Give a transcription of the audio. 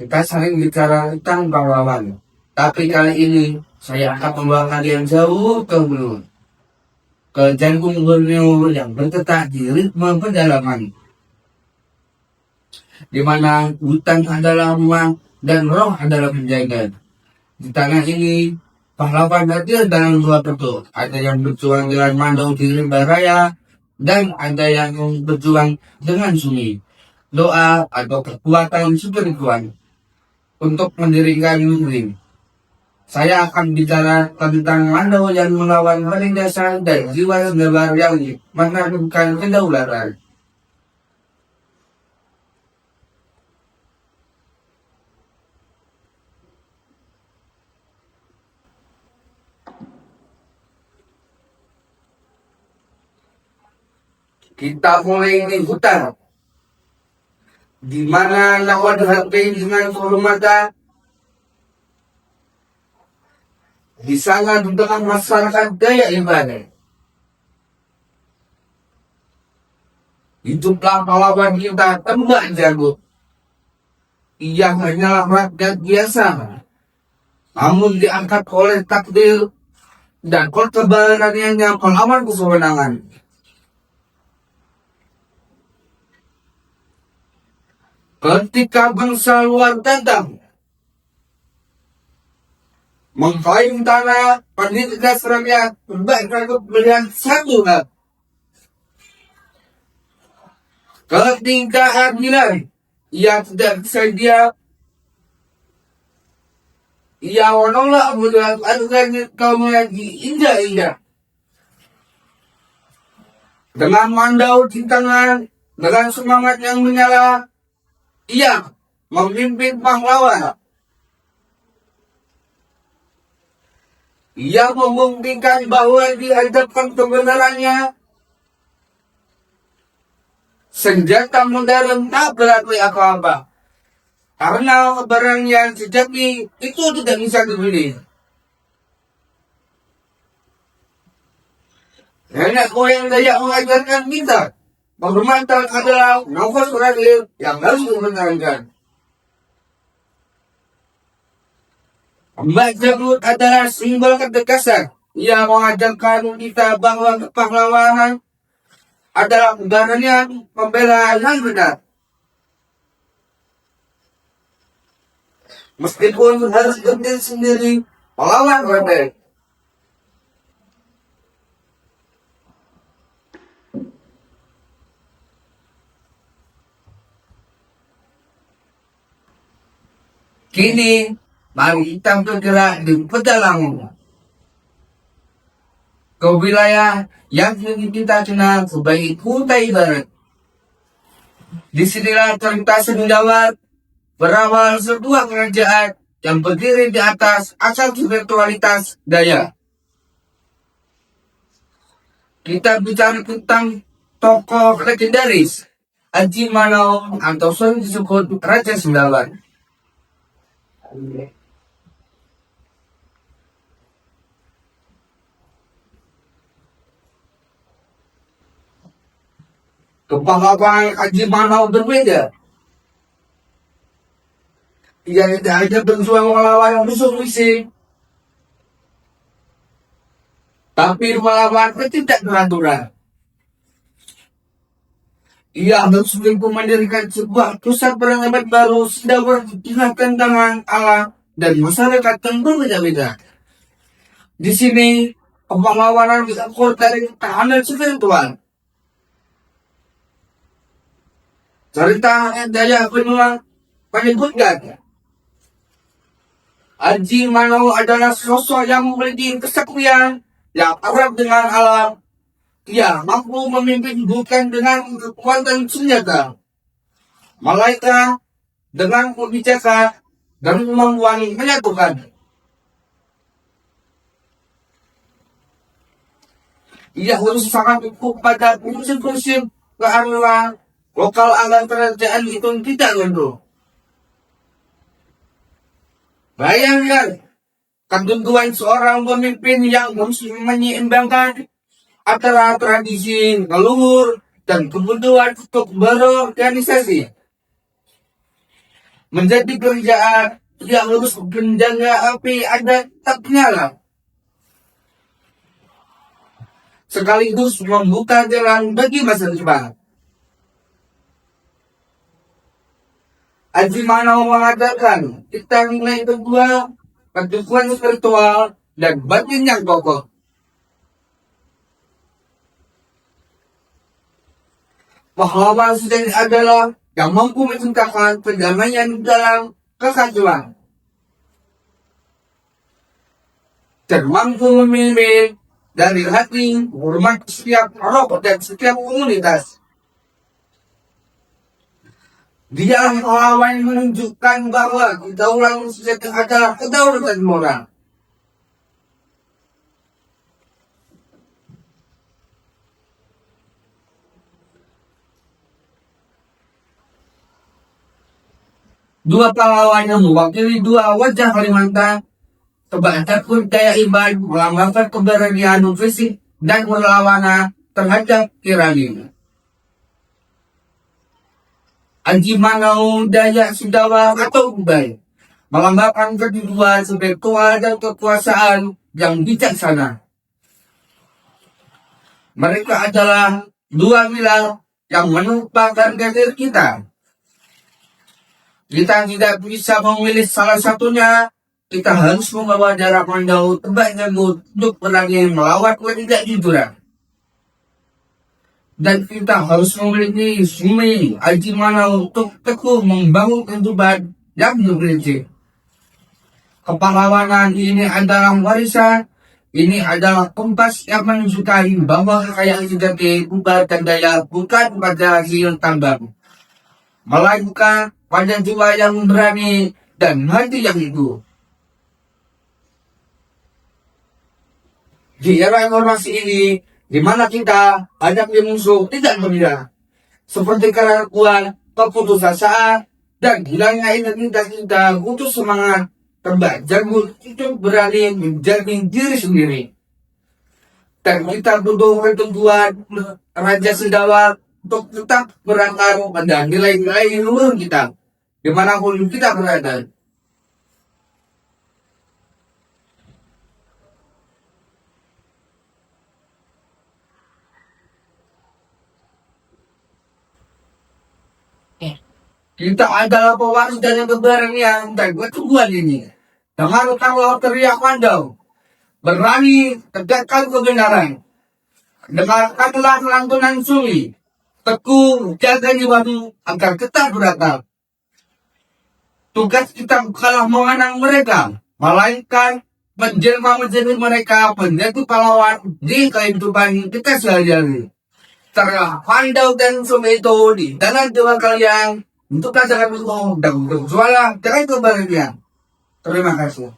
Kita sering bicara tentang pahlawan. Tapi kali ini saya akan membawa kalian jauh ke gunung, ke jantung Borneo yang bergetar di ritme pedalaman, di mana hutan adalah rumah dan roh adalah penjaga. Di tanah ini, pahlawan hadir dalam dua bentuk. Ada yang berjuang dengan mandau di rimba raya, dan ada yang berjuang dengan sunyi, doa atau kekuatan spiritual untuk mendirikan negeri. Saya akan bicara tentang mandau yang melawan penindasan dan jiwa nebar yang menaklukkan kedaulatan. Kita mulai di hutan, di mana lawan hati dengan kehormatan. Di sana dengan masyarakat Dayak Ibadah. Hiduplah pahlawan kita Tembak Jago. Ia hanyalah rakyat biasa, namun diangkat oleh takdir dan keberaniannya melawan kesewenangan. Ketika bangsa luar datang mengklaim tanah pendidikan rakyat, bahkan melihat satu hal, ketidakadilan. Ia tidak bisa ia menolak melihat kaum lagi indah-indah. Dengan mandau di tangan, dengan semangat yang menyala, ia memimpin pahlawan. Ia membuktikan bahwa di hadapan kebenarannya, senjata modern tak berarti apa-apa. Karena barang yang sejati itu tidak bisa dibeli. Nenek moyang Dayak mengajarkan kita, penghormatan adalah nafas terakhir yang harus dipertahankan. Mbak Jagut adalah simbol ketegasan. Ia mengajarkan kita bahwa kepahlawanan adalah keberanian membela yang benar. Meskipun harus berdiri sendiri melawan rebel. Kini, mari kita bergerak di pedalaman ke wilayah yang kita kenal sebagai Kutai Barat. Disinilah cerita Sendawat berawal sebuah kerajaan yang berdiri di atas asal spiritualitas Dayak. Kita bicara tentang tokoh legendaris Haji Manau atau sering disebut Raja Sendawat. Kepahlawanan Haji Manau berbeda. Ia tidak hanya berjuang melawan musuh fisik, tapi melawan ketidakteraturan. Ia berselingkuh mendirikan sebuah pusat peradaban baru Sendawat dengan tantangan alam dan masyarakat yang berbeda-beda. Di sini, kepahlawanan berukur dari ketahanan spiritual. Cerita Dayak Benua menyebutkan Haji Manau adalah sosok yang memiliki kesaktian yang erat dengan alam. Dia mampu memimpin bukan dengan kekuatan senjata, melainkan dengan kebijakan dan kemampuan menyatukan. Ia harus sangat cukup pada prinsip-prinsip kearifan lokal agar kerajaan itu tidak runtuh. Bayangkan ketentuan seorang pemimpin yang harus menyeimbangkan antara tradisi leluhur dan kebutuhan untuk berorganisasi. menjadi kerjaan yang harus menjaga api agar tetap nyala, sekaligus membuka jalan bagi masa depan. Haji Manau mengatakan, kita nilai kedua, kedudukan spiritual dan batin yang kokoh. Pahlawan sejati adalah yang mampu menciptakan perdamaian dalam kekacauan, termampu memimpin dari hati, hormat setiap roh dan setiap komunitas. Dia pahlawan menunjukkan bahwa kedaulatan sejati adalah kedaulatan moral. Dua pahlawan yang mewakili dua wajah Kalimantan, kebanyakan daya iman melambangkan keberanian fisik dan perlawanan terhadap tirani. Haji Manau Dayak Sumbawa atau Ubay melambangkan kedudukan spiritual dan kekuasaan yang bijaksana. Mereka adalah dua pilar yang menopang diri kita. Kita tidak bisa memilih salah satunya. Kita harus membawa darah Mandau terbaiknya untuk berani melawan ketidakjujuran. Dan kita harus memiliki Sumi Haji Manau untuk teguh membangun kehidupan yang berprinsip. Kepahlawanan ini adalah warisan. Ini adalah kompas yang menunjukkan bahwa kekayaan sejati Ubar dan Daya bukan pada hasil tambang, melainkan pada jiwa yang berani dan hati yang hidup. Di era informasi ini, di mana kita hadapi musuh tidak berbeda, seperti keraguan, keputusasaan, dan hilangnya identitas kita untuk semangat terbang jagung untuk berani menjamin diri sendiri. Dan kita butuh ketentuan Raja Sendawat untuk tetap berakar pada nilai-nilai luhur kita, dimanapun kita berada. Kita adalah pewaris dari keberanian dan keteguhan ini. Dengan tanggal teriak Mandau, berani tegakkan kebenaran. Dengarkanlah lantunan Suli, teguh jaga jiwamu agar tetap berakal. Tugas kita bukanlah mengenang mereka, melainkan menjelma menjadi mereka menjadi pahlawan di kehidupan kita sehari-hari. Terlah Mandau dan Suli itu di dalam jiwa kalian untuk katakan itu dan bersuara dengan keberanian. Terima kasih.